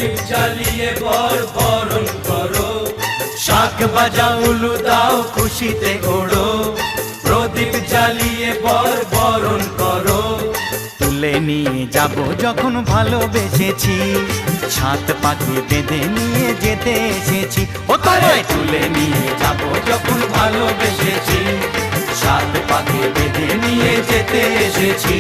প্রদীপ জ্বালিয়ে বরণ করো, শাঁখ বাজাও উলু দাও খুশিতে ওড়ো, প্রদীপ জ্বালিয়ে বরণ করো। তুলে নিয়ে যাব যখন ভালোবেসেছি, সাত পাকে বেঁধে নিয়ে যেতে এসেছি। ও তোমায় তুলে নিয়ে যাব যখন ভালোবেসেছি, সাত পাকে বেঁধে নিয়ে যেতে এসেছি।